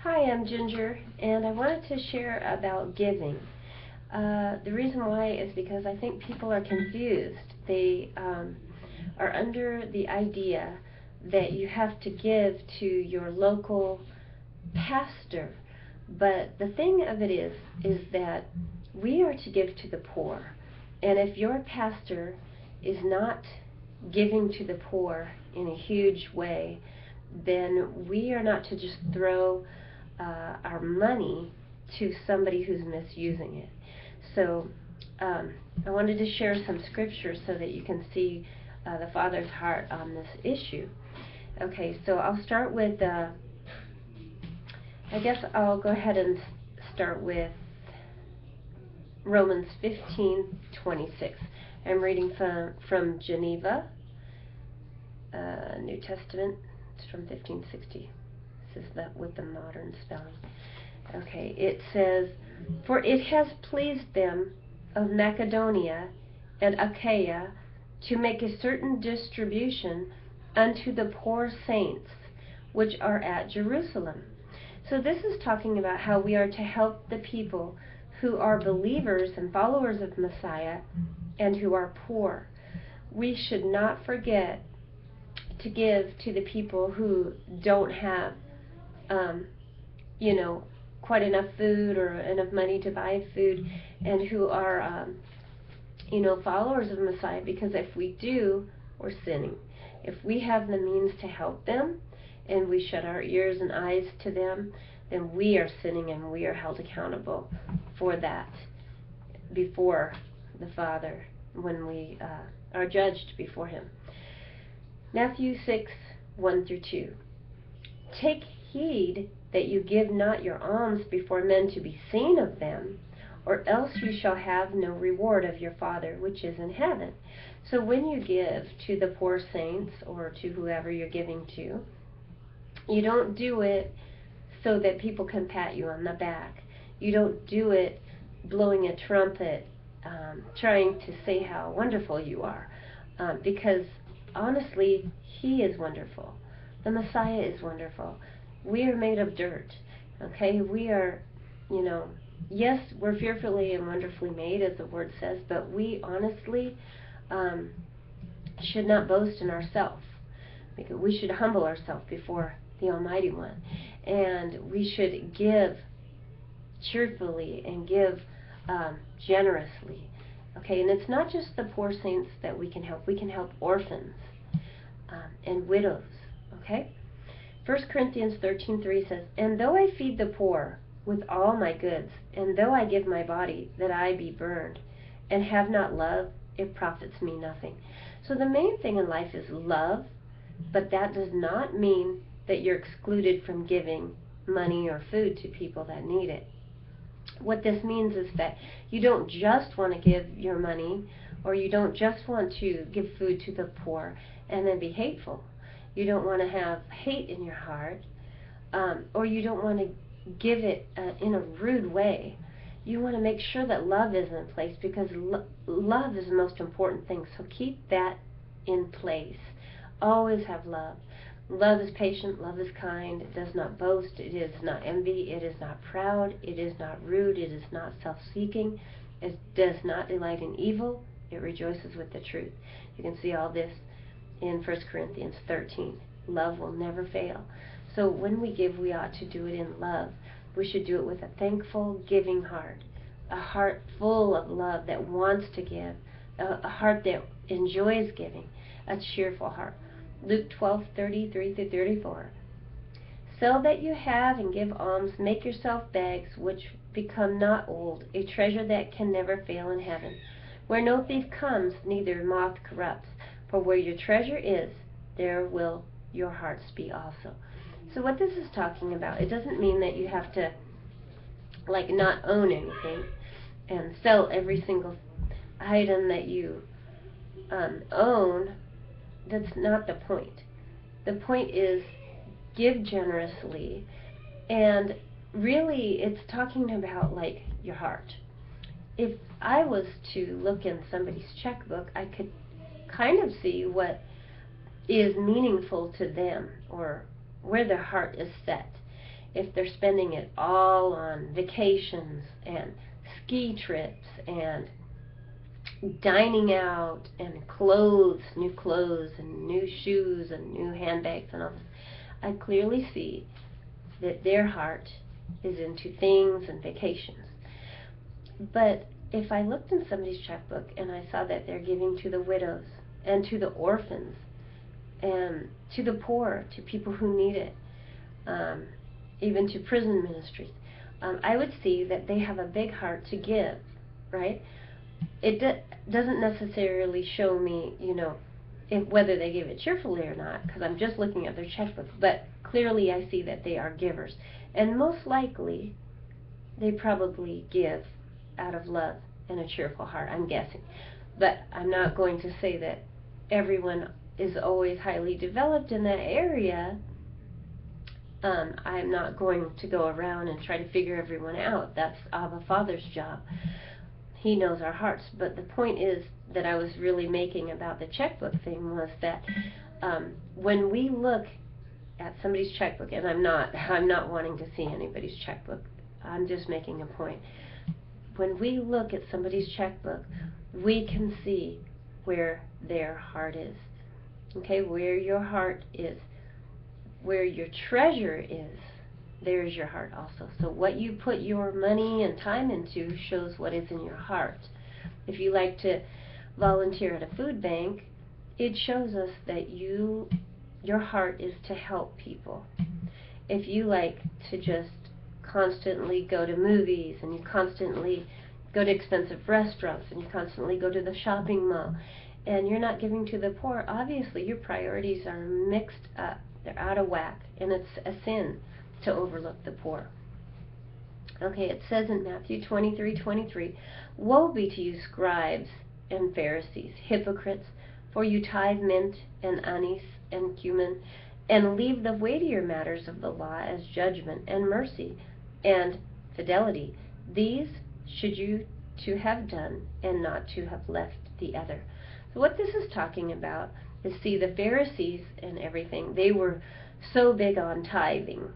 Hi, I'm Ginger, and I wanted to share about giving. The reason why is because I think people are confused. They are under the idea that you have to give to your local pastor. But the thing of it is that we are to give to the poor. And if your pastor is not giving to the poor in a huge way, then we are not to just throw our money to somebody who's misusing it. So I wanted to share some scriptures so that you can see the Father's heart on this issue. Okay, so I'll start with, I guess I'll go ahead and start with Romans 15:26. I'm reading from Geneva, New Testament. It's from 1560. This is that with the modern spelling. Okay, it says, "For it has pleased them of Macedonia and Achaia to make a certain distribution unto the poor saints which are at Jerusalem." So this is talking about how we are to help the people who are believers and followers of Messiah and who are poor. We should not forget to give to the people who don't have quite enough food or enough money to buy food, and who are, followers of Messiah, because if we do, we're sinning. If we have the means to help them, and we shut our ears and eyes to them, then we are sinning, and we are held accountable for that before the Father when we are judged before Him. Matthew 6:1-2. "Take heed that you give not your alms before men to be seen of them, or else you shall have no reward of your Father which is in heaven." So when you give to the poor saints or to whoever you're giving to, you don't do it so that people can pat you on the back. You don't do it blowing a trumpet, trying to say how wonderful you are, because honestly, He is wonderful. The Messiah is wonderful. We are made of dirt, okay? We are, yes, we're fearfully and wonderfully made, as the Word says, but we honestly should not boast in ourselves. We should humble ourselves before the Almighty One, and we should give cheerfully and give generously, okay? And it's not just the poor saints that we can help. We can help orphans and widows, okay? 1 Corinthians 13:3 says, "And though I feed the poor with all my goods, and though I give my body that I be burned, and have not love, it profits me nothing." So the main thing in life is love, but that does not mean that you're excluded from giving money or food to people that need it. What this means is that you don't just want to give your money, or you don't just want to give food to the poor and then be hateful. You don't want to have hate in your heart, or you don't want to give it in a rude way. You want to make sure that love is in place, because love is the most important thing. So keep that in place. Always have love. Love is patient, love is kind, it does not boast, it is not envy, it is not proud, it is not rude, it is not self-seeking, it does not delight in evil, it rejoices with the truth. You can see all this in 1 Corinthians 13. Love will never fail. So when we give, we ought to do it in love. We should do it with a thankful, giving heart, a heart full of love that wants to give, a heart that enjoys giving, a cheerful heart. Luke 12:33-34. "Sell that you have and give alms, make yourself bags which become not old, a treasure that can never fail in heaven, where no thief comes, neither moth corrupts. For where your treasure is, there will your hearts be also." So what this is talking about, it doesn't mean that you have to not own anything and sell every single item that you own. That's not the point. The point is, give generously, and really it's talking about your heart. If I was to look in somebody's checkbook, I could kind of see what is meaningful to them, or where their heart is set. if they're spending it all on vacations and ski trips and dining out and clothes, new clothes and new shoes and new handbags and all this, I clearly see that their heart is into things and vacations. But if I looked in somebody's checkbook and I saw that they're giving to the widows and to the orphans and to the poor, to people who need it, even to prison ministries, I would see that they have a big heart to give, right? It doesn't necessarily show me, whether they give it cheerfully or not, because I'm just looking at their checkbook, but clearly I see that they are givers. And most likely, they probably give out of love and a cheerful heart, I'm guessing. But I'm not going to say that everyone is always highly developed in that area. I'm not going to go around and try to figure everyone out. That's Abba Father's job. He knows our hearts. But the point is that I was really making about the checkbook thing was that when we look at somebody's checkbook, and I'm not wanting to see anybody's checkbook, I'm just making a point. When we look at somebody's checkbook, we can see where their heart is. Okay, where your heart is, where your treasure is, there's your heart also. So what you put your money and time into shows what is in your heart. If you like to volunteer at a food bank, it shows us that your heart is to help people. If you like to just constantly go to movies and you constantly go to expensive restaurants and you constantly go to the shopping mall and you're not giving to the poor, obviously your priorities are mixed up. They're out of whack, and it's a sin to overlook the poor. Okay, it says in Matthew 23:23, "Woe be to you, scribes and Pharisees, hypocrites, for you tithe mint and anise and cumin, and leave the weightier matters of the law as judgment and mercy and fidelity. These should you to have done, and not to have left the other." So what this is talking about is, see, the Pharisees and everything, they were so big on tithing.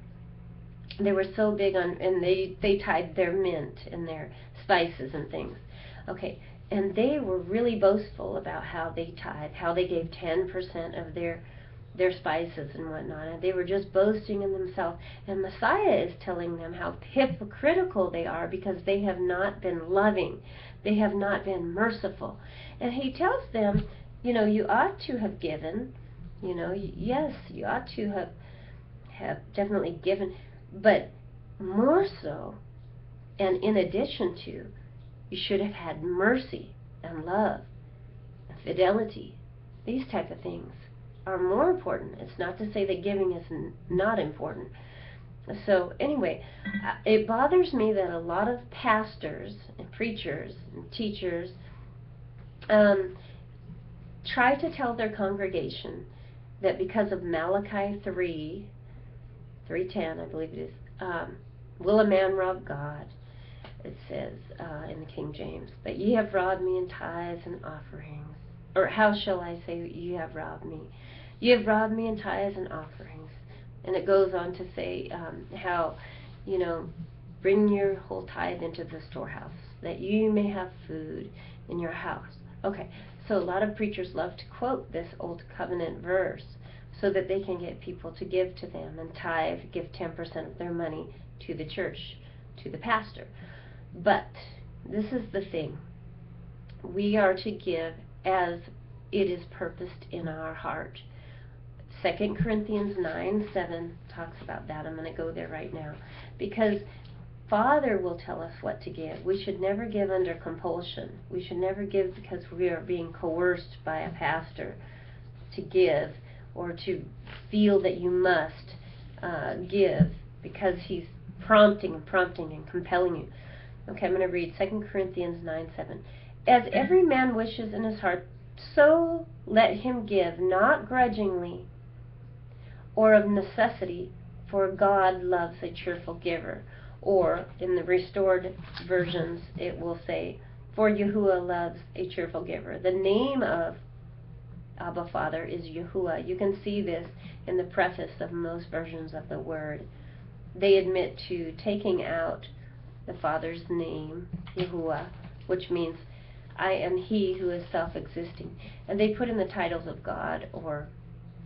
They were so big on, and they tithed their mint and their spices and things. Okay, and they were really boastful about how they tithe, how they gave 10% of their spices and whatnot, and they were just boasting in themselves. And Messiah is telling them how hypocritical they are because they have not been loving, they have not been merciful. And he tells them, you ought to have given, yes, you ought to have definitely given, but more so, and in addition to, you should have had mercy and love and fidelity. These type of things are more important. It's not to say that giving is not important. So anyway, it bothers me that a lot of pastors and preachers and teachers try to tell their congregation that because of Malachi 3:10, I believe it is, will a man rob God? It says in the King James, "But ye have robbed me in tithes and offerings." Or how shall I say, "Ye have robbed me"? "Ye have robbed me in tithes and offerings." And it goes on to say how, bring your whole tithe into the storehouse, that you may have food in your house. Okay, so a lot of preachers love to quote this old covenant verse so that they can get people to give to them and tithe, give 10% of their money to the church, to the pastor. But this is the thing. We are to give as it is purposed in our heart. 2 Corinthians 9:7 talks about that. I'm going to go there right now. Because Father will tell us what to give. We should never give under compulsion. We should never give because we are being coerced by a pastor to give, or to feel that you must give because he's prompting and compelling you. Okay, I'm going to read 2 Corinthians 9:7. "As every man wishes in his heart, so let him give, not grudgingly or of necessity, for God loves a cheerful giver." Or in the restored versions it will say, "For Yahuwah loves a cheerful giver." The name of Abba Father is Yahuwah. You can see this in the preface of most versions of the Word. they admit to taking out the Father's name, Yahuwah, which means I am He who is self-existing. And they put in the titles of God or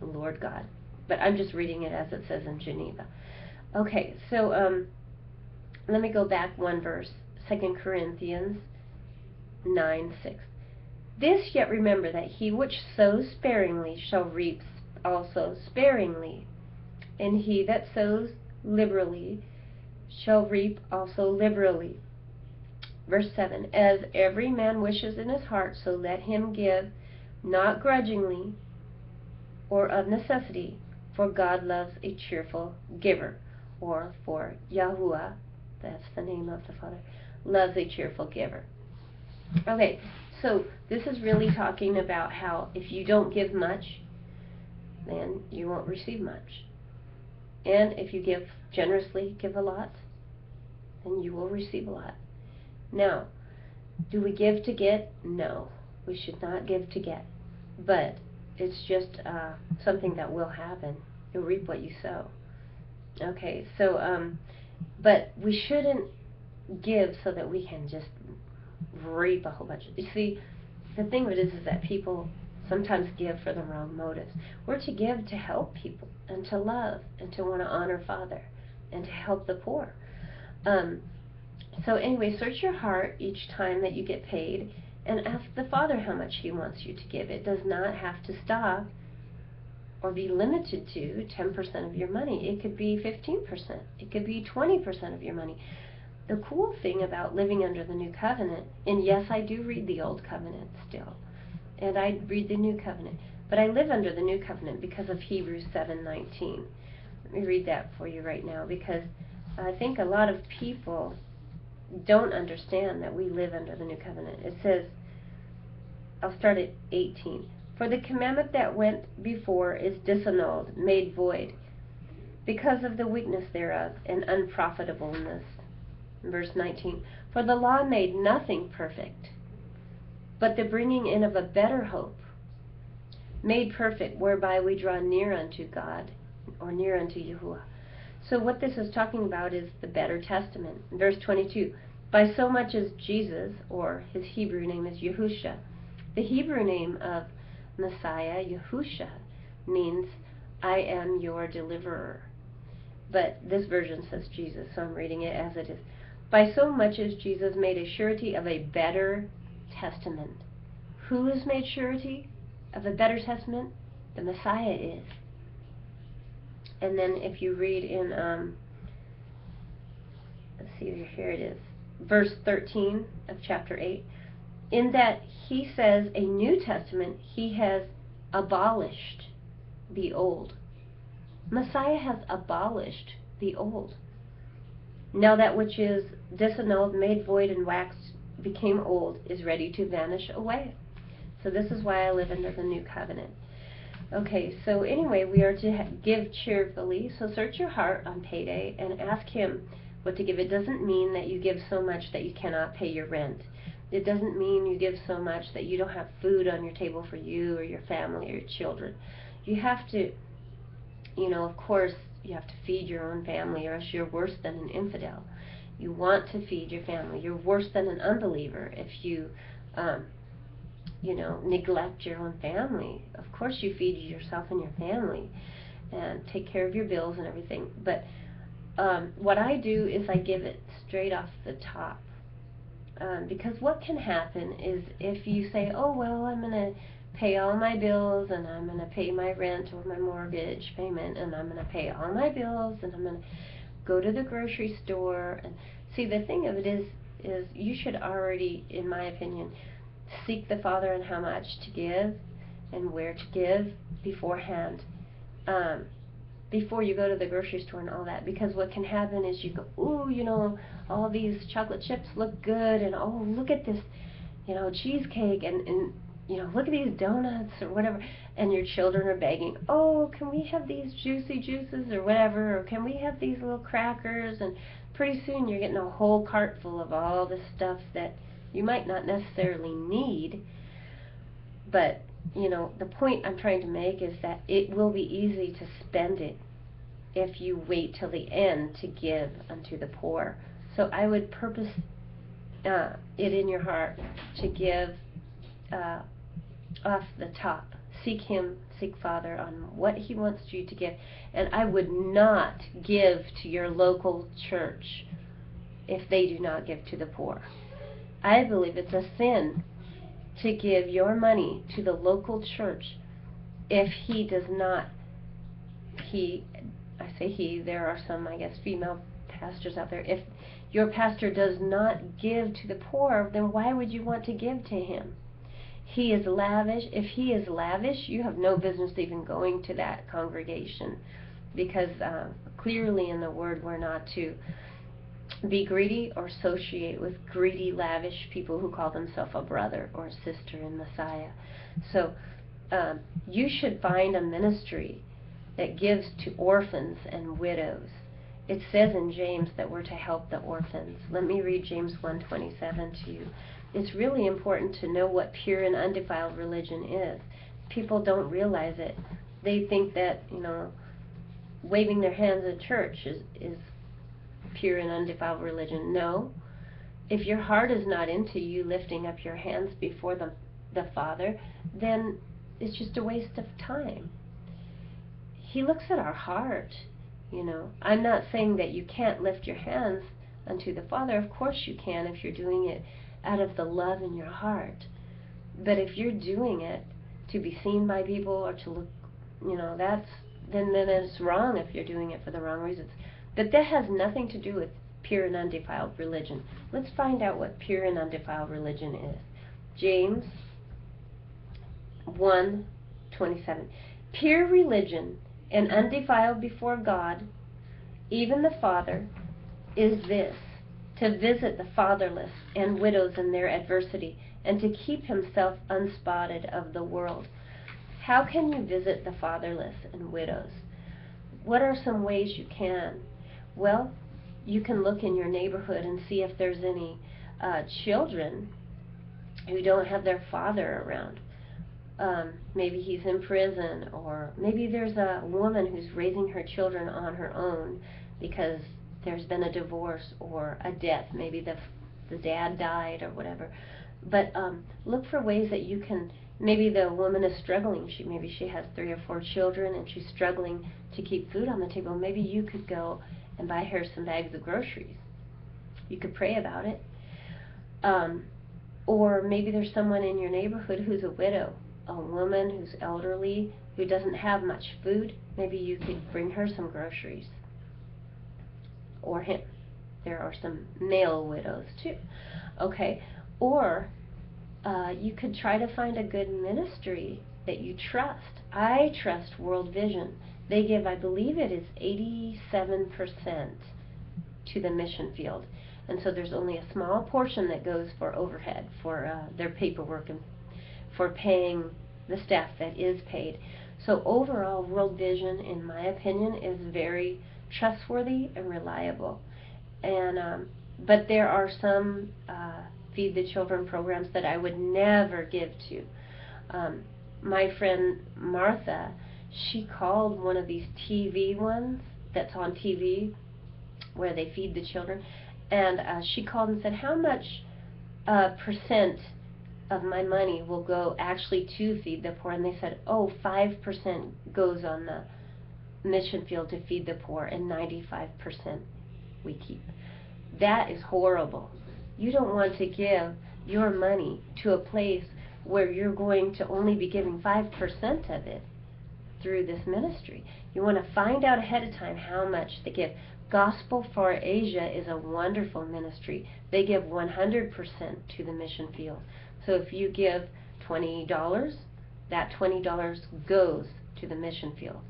Lord God. But I'm just reading it as it says in Geneva. Okay, so let me go back one verse, 2 Corinthians 9:6. This yet remember, that he which sows sparingly shall reap also sparingly, and he that sows liberally shall reap also liberally. Verse 7, as every man wishes in his heart, so let him give, not grudgingly or of necessity, for God loves a cheerful giver. Or for Yahuwah, that's the name of the Father, loves a cheerful giver. Okay, so this is really talking about how if you don't give much, then you won't receive much. And if you give generously, give a lot, then you will receive a lot. Now, do we give to get? No, we should not give to get. But it's just something that will happen. You'll reap what you sow. Okay, so, but we shouldn't give so that we can just reap a whole bunch. You see, the thing of it is that people sometimes give for the wrong motives. We're to give to help people and to love and to want to honor Father and to help the poor. So anyway, search your heart each time that you get paid and ask the Father how much He wants you to give. It does not have to stop or be limited to 10% of your money. It could be 15%. It could be 20% of your money. The cool thing about living under the New Covenant, and yes, I do read the Old Covenant still, and I read the New Covenant, but I live under the New Covenant because of Hebrews 7:19. Let me read that for you right now, because I think a lot of people don't understand that we live under the New Covenant. It says, I'll start at 18. For the commandment that went before is disannulled, made void, because of the weakness thereof and unprofitableness. Verse 19. For the law made nothing perfect, but the bringing in of a better hope made perfect, whereby we draw near unto God, or near unto Yahuwah. So what this is talking about is the better testament. Verse 22. By so much as Jesus, or his Hebrew name is Yahusha. The Hebrew name of Messiah, Yahusha, means I am your deliverer. But this version says Jesus, so I'm reading it as it is. By so much as Jesus made a surety of a better testament. Who is made surety of a better testament? The Messiah is. And then if you read in, let's see, here it is, verse 13 of chapter 8, in that he says a New Testament, he has abolished the old. Messiah has abolished the old. Now that which is disannulled, made void, and waxed, became old, is ready to vanish away. So this is why I live under the New Covenant. Okay, so anyway, we are to give cheerfully. So search your heart on payday and ask Him what to give. It doesn't mean that you give so much that you cannot pay your rent. It doesn't mean you give so much that you don't have food on your table for you or your family or your children. You have to, of course, you have to feed your own family, or else you're worse than an infidel. You want to feed your family. You're worse than an unbeliever if you, neglect your own family. Of course you feed yourself and your family and take care of your bills and everything. But what I do is I give it straight off the top. Because what can happen is if you say, oh, well, I'm going to pay all my bills, and I'm going to pay my rent or my mortgage payment, and I'm going to pay all my bills, and I'm going to go to the grocery store. And see, the thing of it is you should already, in my opinion, seek the Father on how much to give and where to give beforehand, before you go to the grocery store and all that. Because what can happen is you go, ooh, all these chocolate chips look good, and oh, look at this, cheesecake, and look at these donuts or whatever, and your children are begging, oh, can we have these juicy juices or whatever, or can we have these little crackers? And pretty soon you're getting a whole cart full of all this stuff that you might not necessarily need. But the point I'm trying to make is that it will be easy to spend it if you wait till the end to give unto the poor. So I would purpose it in your heart to give off the top. Seek Him, seek Father on what He wants you to give. And I would not give to your local church if they do not give to the poor. I believe it's a sin to give your money to the local church if he does not, I say he, there are some, I guess, female pastors out there. If your pastor does not give to the poor, then why would you want to give to him? He is lavish. If he is lavish, you have no business even going to that congregation, because clearly in the Word we're not to be greedy or associate with greedy, lavish people who call themselves a brother or a sister in Messiah. So you should find a ministry that gives to orphans and widows. It says in James that we're to help the orphans. Let me read James 1:27 to you. It's really important to know what pure and undefiled religion is. People don't realize it. They think that, waving their hands at church is pure and undefiled religion. No. If your heart is not into you lifting up your hands before the Father, then it's just a waste of time. He looks at our heart. I'm not saying that you can't lift your hands unto the Father. Of course you can if you're doing it out of the love in your heart. But if you're doing it to be seen by people or to look, then it's wrong if you're doing it for the wrong reasons. But that has nothing to do with pure and undefiled religion. Let's find out what pure and undefiled religion is. James 1:27. Pure religion and undefiled before God, even the Father, is this: to visit the fatherless and widows in their adversity, and to keep himself unspotted of the world. How can you visit the fatherless and widows? What are some ways you can? Well, you can look in your neighborhood and see if there's any children who don't have their father around. Maybe he's in prison, or maybe there's a woman who's raising her children on her own because there's been a divorce or a death. Maybe the dad died or whatever. But look for ways that you can. Maybe the woman is struggling. Maybe she has 3 or 4 children and she's struggling to keep food on the table. Maybe you could go and buy her some bags of groceries. You could pray about it. Or maybe there's someone in your neighborhood who's a widow, a woman who's elderly, who doesn't have much food. Maybe you could bring her some groceries. Or him. There are some male widows too. Okay. Or you could try to find a good ministry that you trust. I trust World Vision. They give, I believe it is 87% to the mission field. And so there's only a small portion that goes for overhead, for their paperwork and for paying the staff that is paid. So overall, World Vision, in my opinion, is very trustworthy and reliable. And but there are some Feed the Children programs that I would never give to. My friend Martha, she called one of these TV ones that's on TV where they feed the children, and she called and said, how much percent of my money will go actually to feed the poor? And they said, 5% goes on the mission field to feed the poor, and 95% we keep. That is horrible. You don't want to give your money to a place where you're going to only be giving 5% of it through this ministry. You want to find out ahead of time how much they give. Gospel for Asia is a wonderful ministry. They give 100% to the mission field. So if you give $20, that $20 goes to the mission field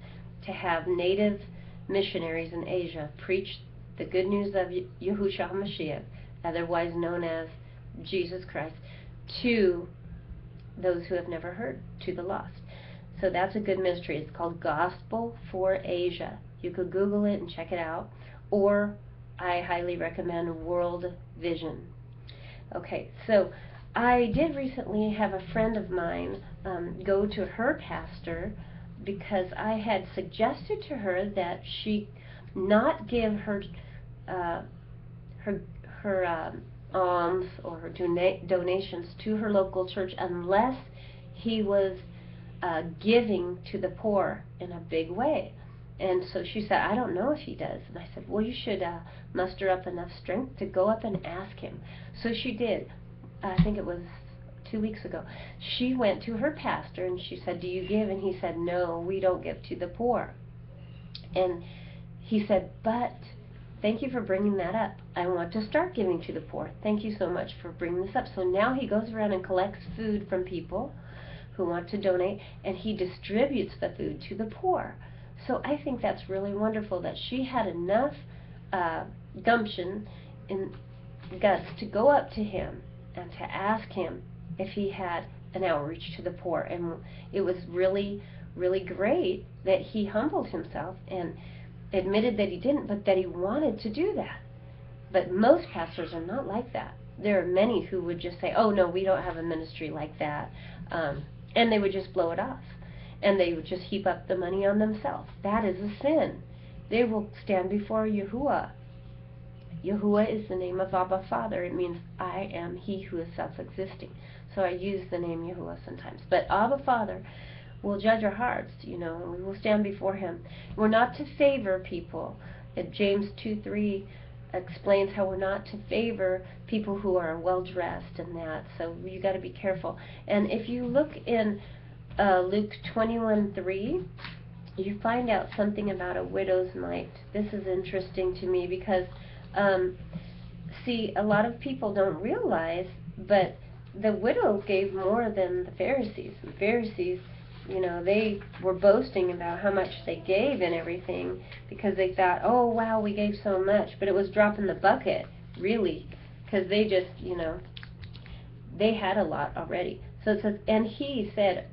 to have native missionaries in Asia preach the good news of Yahushua HaMashiach, otherwise known as Jesus Christ, to those who have never heard, to the lost. So that's a good ministry. It's called Gospel for Asia. You could Google it and check it out. Or I highly recommend World Vision. Okay, so I did recently have a friend of mine go to her pastor because I had suggested to her that she not give her alms or her donations to her local church unless he was giving to the poor in a big way. And so she said, I don't know if he does. And I said, well, you should muster up enough strength to go up and ask him. So she did. I think it was 2 weeks ago. She went to her pastor and she said, do you give? And he said, no, we don't give to the poor. And he said, but thank you for bringing that up. I want to start giving to the poor. Thank you so much for bringing this up. So now he goes around and collects food from people who want to donate, and he distributes the food to the poor. So I think that's really wonderful that she had enough gumption and guts to go up to him and to ask him if he had an outreach to the poor. And it was really, really great that he humbled himself and admitted that he didn't, but that he wanted to do that. But most pastors are not like that. There are many who would just say, oh no, we don't have a ministry like that, and they would just blow it off, and they would just heap up the money on themselves. That is a sin. They will stand before Yahuwah. Yahuwah is the name of Abba Father. It means I am He who is self-existing. So I use the name Yahuwah sometimes. But Abba Father will judge our hearts, and we will stand before Him. We're not to favor people. James 2:3 explains how we're not to favor people who are well-dressed and that. So you got to be careful. And if you look in Luke 21:3, you find out something about a widow's mite. This is interesting to me because, see, a lot of people don't realize, but the widow gave more than the Pharisees. The Pharisees, they were boasting about how much they gave and everything because they thought, oh, wow, we gave so much. But it was drop in the bucket, really, because they just, they had a lot already. So it says, and he said,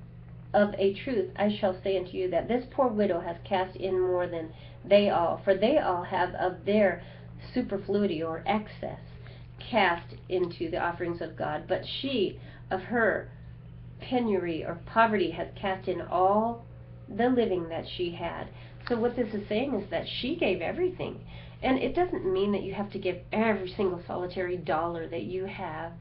of a truth, I shall say unto you that this poor widow has cast in more than they all, for they all have of their superfluity or excess cast into the offerings of God, but she of her penury or poverty has cast in all the living that she had. So what this is saying is that she gave everything. And it doesn't mean that you have to give every single solitary dollar that you have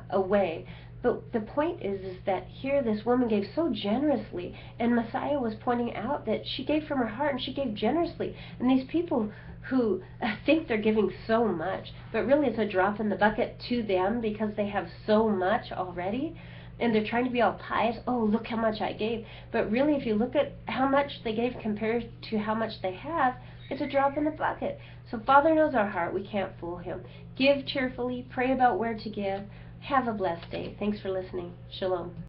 away. But the point is that here this woman gave so generously, and Messiah was pointing out that she gave from her heart and she gave generously. And these people who think they're giving so much, but really it's a drop in the bucket to them because they have so much already, and they're trying to be all pious. Oh, look how much I gave. But really, if you look at how much they gave compared to how much they have, it's a drop in the bucket. So Father knows our heart. We can't fool Him. Give cheerfully. Pray about where to give. Have a blessed day. Thanks for listening. Shalom.